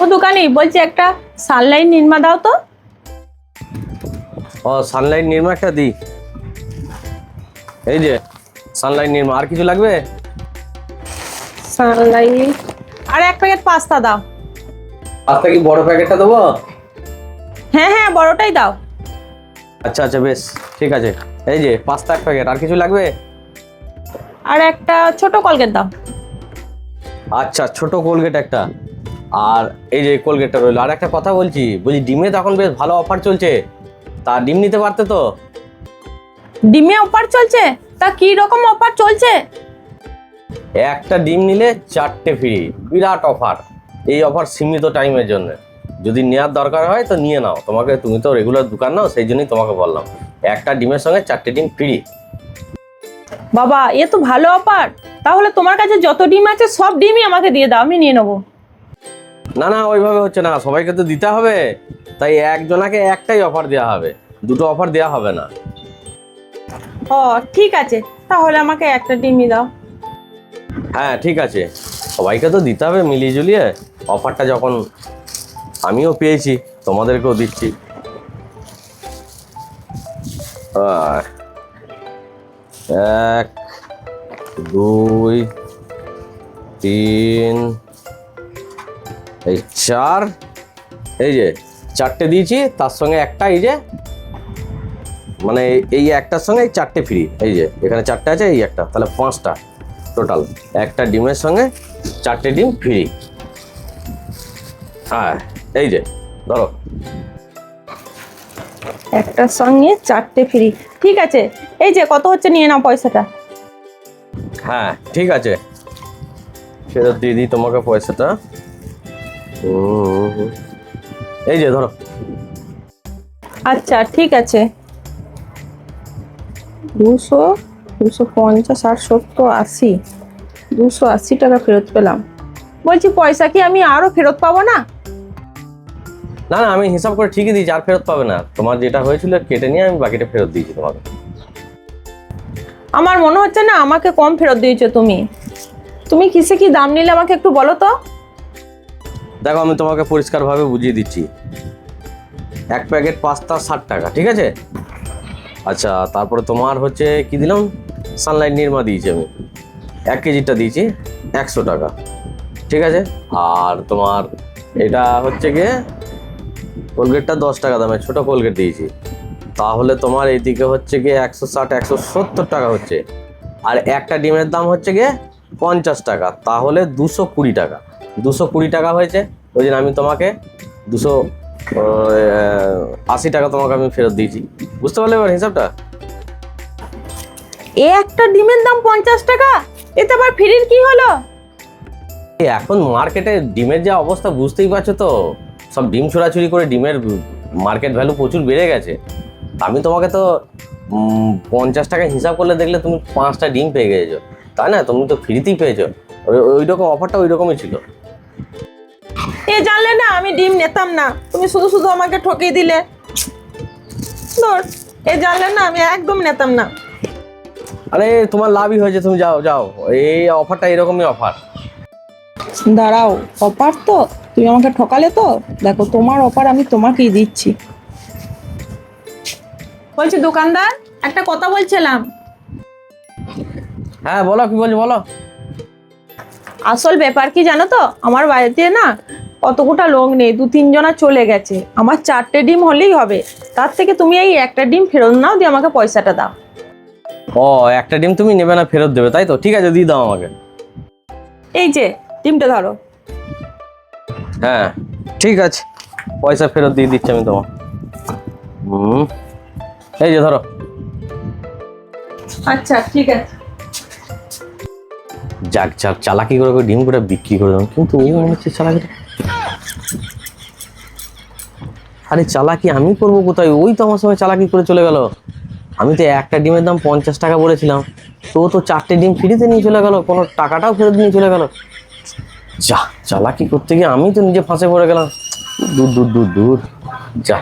ও দোকানি, বলছি একটা সানলাইট নির্মা দাও তো। ও সানলাইট নির্মা একটা দিই। এই যে সানলাইট নির্মা। আর কিছু লাগবে? সানলাইট আর এক প্যাকেট পাস্তা দাও। পাস্তা কি বড় প্যাকেটটা দেবো? হ্যাঁ হ্যাঁ, বড়টাই দাও। আচ্ছা আচ্ছা, বেশ ঠিক আছে। এই যে পাস্তা এক প্যাকেট। আর কিছু লাগবে? আর একটা ছোট কলগেট দাও। আচ্ছা, ছোট কোলগেট একটা। আর এই যে কোলগেটটা রইলো। আর একটা কথা বলছি, ডিমে তো এখন বেশ ভালো অফার চলছে, তা ডিম নিতে পারতে তো। ডিমে অফার চলছে? তা কি রকম অফার চলছে? একটা ডিম নিলে 4টে ফ্রি, বিরাট অফার। এই অফার সীমিত টাইমের জন্য। যদি নেওয়ার দরকার হয় তো নিয়ে নাও। তুমি তো রেগুলার দোকান নাও, সেই জন্যই তোমাকে বললাম। একটা ডিমের সঙ্গে 4টে ডিম ফ্রি। বাবা, এ তো ভালো অফার। তাহলে তোমার কাছে যত ডিম আছে সব ডিমই আমাকে দিয়ে দাও, আমি নিয়ে নেবো। না না, ওইভাবে হচ্ছে না, সবাইকে তো দিতে হবে। তাই একজনাকে একটাই অফার দেওয়া হবে, দুটো অফার দেওয়া হবে না। ও ঠিক আছে, তাহলে আমাকে একটা ডিমই দাও। হ্যাঁ ঠিক আছে, সবাইকে তো দিতে হবে মিলিয়ে ঝুলিয়ে। অফারটা যখন আমিও পেয়েছি, তোমাদেরকেও দিচ্ছি। এক, দুই, তিন, এই চার। এই যে 4টে দিয়েছি, তার সঙ্গে একটা, এই যে মানে এই একটার সঙ্গে এই 4টে ফ্রি। এই যে এখানে 4টে আছে, এই একটা, তাহলে 5টা টোটাল। একটা ডিমের সঙ্গে 4টে ডিম ফ্রি। হ্যাঁ এই যে ধরো। একটার সঙ্গে 4টে ফ্রি, ঠিক আছে। এই যে কত হচ্ছে, নিয়ে নাও পয়সাটা। হ্যাঁ ঠিক আছে, ফেরত দিয়ে দিই তোমাকে পয়সাটা। এই যে ধরো। আচ্ছা ঠিক আছে। 200, 250, 60, 70, 80, 280 টাকা ফেরত পেলাম। বলছি পয়সা কি আমি আরো ফেরত পাবো না? না না, আমি হিসাব করে ঠিকই দিয়েছি, আর ফেরত পাবে না। তোমার যেটা হয়েছিল কেটে নিয়ে আমি বাকিটা ফেরত দিয়েছি তোমাকে। আমার মনে হচ্ছে না আমাকে কম ফেরত দিয়েছো তুমি। তুমি কিসে কি দাম নিলে আমাকে একটু বলো তো। দেখো, আমি তোমাকে পরিষ্কারভাবে বুঝিয়ে দিচ্ছি। এক প্যাকেট পাস্তা 60 টাকা, ঠিক আছে। আচ্ছা, তারপরে তোমার হচ্ছে কি দিলাম, সানলাইট নির্মা দিয়েছি আমি 1 কেজিটা দিয়েছি 100 টাকা, ঠিক আছে। আর তোমার এটা হচ্ছে গিয়ে কোলগেটটা 10 টাকা দামে ছোটো কোলগেট দিয়েছি। তাহলে তোমার এইদিকে হচ্ছে গিয়ে 160, 170 টাকা হচ্ছে। আর একটা ডিমের দাম হচ্ছে গিয়ে 50 টাকা, তাহলে 220 টাকা। 220 টাকা হয়েছে। ওই জন্য আমি তোমাকে 280 টাকা তোমাকে আমি ফেরত দিয়েছি। বুঝতে পারলে এবার হিসাবটা? এ একটা ডিমের দাম 50 টাকা, এতে আবার ফ্রির কি হলো? এখন মার্কেটে ডিমের যা অবস্থা বুঝতেই পারছো তো। সব ডিম ছোড়াছুড়ি করে ডিমের মার্কেট ভ্যালু প্রচুর বেড়ে গেছে। আমি তোমাকে তো 50 টাকা হিসাব করলে দেখলে তুমি 5টা ডিম পেয়ে গেছো, তাই না? তুমি তো ফ্রিতেই পেয়েছো। ওই রকম অফারটা ওই রকমই ছিল। এ জানলে না আমি ডিম নিতাম না, তুমি শুধু শুধু আমাকে ঠকিয়ে দিলে। ধর, এ জানলে না আমি একদম নিতাম না। আরে তোমার লাভই হয়েছে, তুমি যাও যাও। এই অফারটা এরকমই অফার। দাঁড়াও, অফার তো তুমি আমাকে ঠকালে তো। দেখো তোমার অফার আমি তোমাকেই দিচ্ছি। বলছি দোকানদার, একটা কথা বলছিলাম। হ্যাঁ বলো, কি বলছো বলো। আসল ব্যাপার কি জানো তো, আমার বাড়িতে না অতটা লোক নেই, 2-3 জনা চলে গেছে। আমার 4টে ডিম হলেই হবে। তার থেকে তুমি এই একটা ডিম ফেরত নাও, দিয়ে আমাকে পয়সাটা দাও। ও, একটা ডিম তুমি নেবে না, ফেরত দেবে, তাই তো? ঠিক আছে, দিয়ে দাও আমাকে। এই যে ডিমটা ধরো। হ্যাঁ ঠিক আছে, পয়সা ফেরত দিয়ে দিচ্ছি আমি তোমার। এই যে ধরো। আচ্ছা ঠিক আছে। যাক যাক, চালাকি করে ডিম করে বিক্রি করে দেবো, কিন্তু ও মনে হচ্ছে চালাকিটা। আরে চালাকি আমি করবো কোথায়? ওই তো আমার সঙ্গে চালাকি করে চলে গেল। আমি তো একটা ডিমের দাম 50 টাকা বলেছিলাম, তো ও তো 4টে ডিম ফ্রিতে নিয়ে চলে গেল, কোনো টাকাটাও ফেরত নিয়ে চলে গেল। যা, চালাকি করতে গিয়ে আমি তো নিজে ফাঁসে পড়ে গেলাম। দূর দূর দূর দূর, যা।